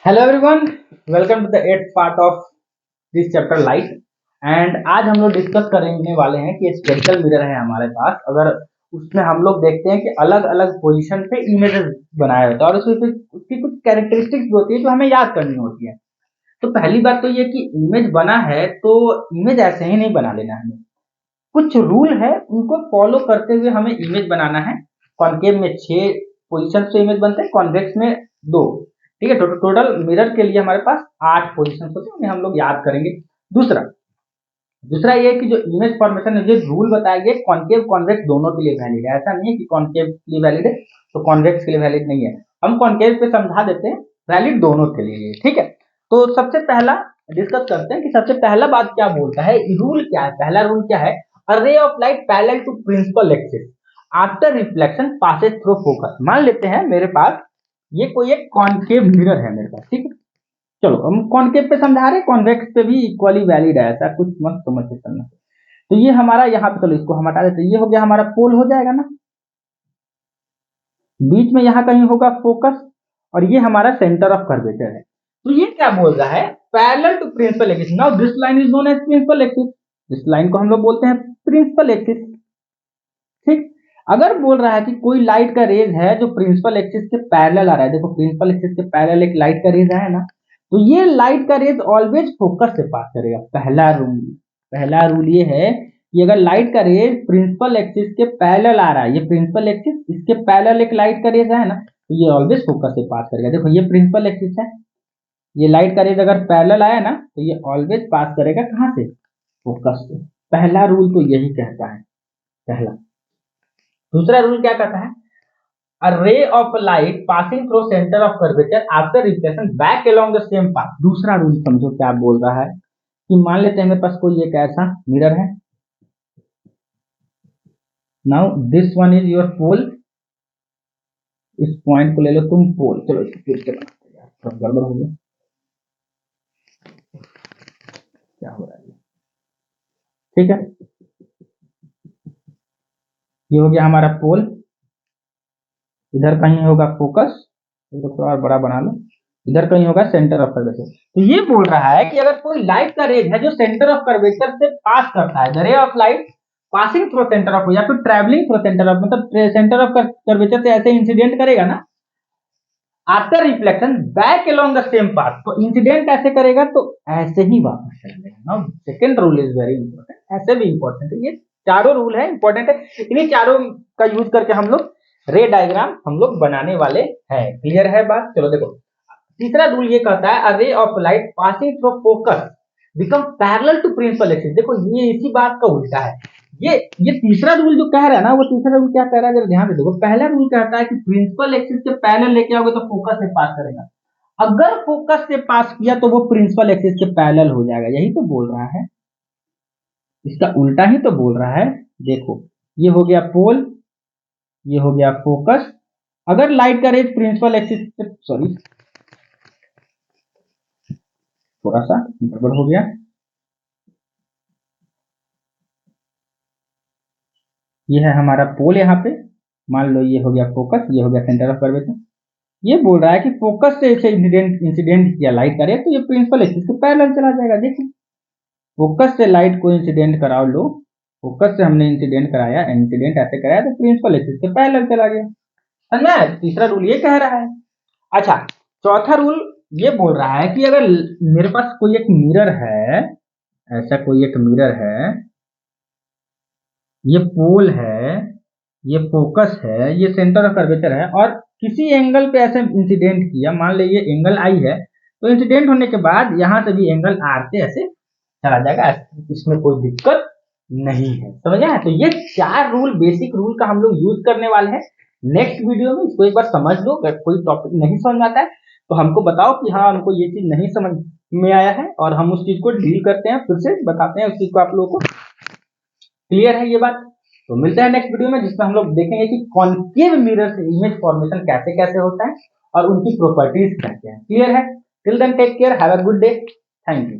Hello everyone, welcome to the 8th part of this chapter light. And आज हम लोग discuss करने वाले हैं कि स्पेरिकल मिरर है हमारे पास। अगर उसमें हम लोग देखते हैं कि अलग अलग पोजीशन पे इमेजेस बनाया होता है और उसकी कुछ कैरेक्टरिस्टिक्स होती है जो हमें याद करनी होती है। तो पहली बात तो ये कि इमेज बना है तो इमेज ऐसे ही नहीं बना लेना है, कुछ रूल है उनको फॉलो करते हुए हमें इमेज बनाना है। कॉनकेव में 6 पोजीशन से इमेज बनते हैं, कॉन्वेक्स में 2। ठीक है, टोटल मिरर के लिए हमारे पास 8 पोजीशन होते हैं, उन्हें हम लोग याद करेंगे। दूसरा दूसरा ये कि जो इमेज फॉर्मेशन है, जो रूल बताए गए कॉनकेव कॉन्वेक्स दोनों के लिए वैलिड है। ऐसा नहीं है कि कॉनकेव के लिए वैलिड है तो कॉन्वेक्स के लिए वैलिड नहीं है। हम कॉनकेव पे समझा देते हैं, वैलिड दोनों के लिए। ठीक है, तो सबसे पहला डिस्कस करते हैं कि सबसे पहला बात क्या बोलता है, रूल क्या है। पहला रूल क्या है, a ray of light parallel to principal axis after reflection passes through focus. मान लेते हैं मेरे पास ये कोई एक कॉनकेव मिरर है मेरे पास। ठीक है, चलो हम कॉनकेव पे समझा रहे, कॉन्वेक्स पे भी इक्वली वैलिड है, ऐसा कुछ मत समझ के चलना। तो ये हमारा यहाँ पे, चलो इसको हम हटा देते हैं, ये हो गया हमारा पोल हो जाएगा ना, बीच में यहाँ कहीं होगा फोकस और ये हमारा सेंटर ऑफ कर्वेचर है। तो ये क्या बोल रहा है, parallel to principal axis. Now this line is known as principal axis, इस लाइन को हम लोग बोलते हैं प्रिंसिपल एक्सिस। ठीक, अगर बोल रहा है कि कोई लाइट का रेज है जो प्रिंसिपल एक्सिस के पैरेलल आ रहा है, देखो प्रिंसिपल एक्सिस के पैरेलल एक लाइट का रेज है ना, तो ये लाइट का रेज ऑलवेज फोकस से पास करेगा। पहला रूल ये है कि अगर लाइट का रेज प्रिंसिपल एक्सिस के पैरेलल आ रहा है, ये प्रिंसिपल एक्सिस, इसके पैरेलल एक लाइट का रेज है ना, तो ये ऑलवेज फोकस से पास करेगा। देखो ये प्रिंसिपल एक्सिस है, ये लाइट का रेज अगर पैरेलल आया ना तो ये ऑलवेज पास करेगा कहां से, फोकस से। पहला रूल तो यही कहता है, पहला। दूसरा रूल क्या कहता है, a ray of light passing through center of curvature after reflection back along the same path। दूसरा रूल समझो क्या बोल रहा है कि मान लेते हैं मेरे पास कोई एक ऐसा मिरर है। Now this one is your pole, इस पॉइंट को ले लो तुम पोल। चलो इसको फिर से बनाते हैं यार, सब गड़बड़ हो गया, क्या हो रहा है। ठीक है, ये हो गया हमारा पोल, इधर कहीं होगा फोकस, इसको थोड़ा और बड़ा बना लो, इधर कहीं होगा सेंटर ऑफ कर्वेचर। तो ये बोल रहा है कि अगर कोई लाइट का रेज है जो सेंटर ऑफ कर्वेचर से पास करता है, द रे of light passing through centre of, या फिर ट्रैवलिंग थ्रू सेंटर ऑफ, मतलब सेंटर ऑफ कर्वेचर से ऐसे इंसिडेंट करेगा ना, after reflection back along the same path, तो इंसिडेंट ऐसे करेगा तो ऐसे ही वापस चलेगा। Now second rule is very important, ऐसे भी इंपॉर्टेंट है, ये चारों रूल है इंपॉर्टेंट है, इन्हीं चारों का यूज करके हम लोग रे डायग्राम हम लोग बनाने वाले हैं। क्लियर है बात। चलो देखो, तीसरा रूल ये कहता है, a ray of light passing through focus become parallel to principal axis. देखो ये इसी बात का उल्टा है, ये तीसरा रूल जो कह रहा है ना, वो तीसरा रूल क्या कह रहा है अगर ध्यान से देखो। पहला रूल कहता है कि प्रिंसिपल एक्सिस के पैरेलल लेके आओगे तो फोकस से पास करेगा, अगर फोकस से पास किया तो वो प्रिंसिपल एक्सिस के पैरेलल हो जाएगा। यही तो बोल रहा है, इसका उल्टा ही तो बोल रहा है। देखो ये हो गया पोल, ये हो गया फोकस, अगर लाइट का रेज प्रिंसिपल एक्सिस से, सॉरी थोड़ा सा गड़बड़ हो गया, ये है हमारा पोल यहाँ पे, मान लो ये हो गया फोकस, ये हो गया सेंटर ऑफ कर्वेचर। ये बोल रहा है कि फोकस से इसे इंसिडेंट किया लाइट का रे, तो ये प्रिंसिपल एक्सिस के पैरेलल चला जाएगा। देखिए फोकस से लाइट को इंसिडेंट कराओ लो, फोकस से हमने इंसिडेंट कराया, इंसिडेंट ऐसे कराया तो प्रिंसिपल एक्सिस के पैरेलल चला गया। समझ में आया? तीसरा रूल ये कह रहा है। अच्छा, चौथा रूल ये बोल रहा है कि अगर मेरे पास कोई एक मिरर है, ऐसा कोई एक मिरर है, ये पोल है, ये फोकस है, ये सेंटर ऑफ कर्वेचर है, और किसी एंगल पे ऐसे इंसिडेंट किया, मान ली ये एंगल आई है, तो इंसिडेंट होने के बाद यहां से भी एंगल आर से ऐसे चला जाएगा, इसमें कोई दिक्कत नहीं है। समझ आया? तो ये 4 रूल, बेसिक रूल का हम लोग यूज करने वाले हैं नेक्स्ट वीडियो में। इसको एक बार समझ लो, अगर कोई टॉपिक नहीं समझ में आता है तो हमको बताओ कि हाँ हमको ये चीज नहीं समझ में आया है, और हम उस चीज को डील करते हैं, फिर से बताते हैं उस चीज को आप लोगों को। क्लियर है ये बात? तो मिलते हैं नेक्स्ट वीडियो में, जिसमें हम लोग देखेंगे कि कॉनकेव मिरर से इमेज फॉर्मेशन कैसे कैसे होता है और उनकी प्रॉपर्टीज क्या क्या है। क्लियर है? Till then take care, have a good day, thank you.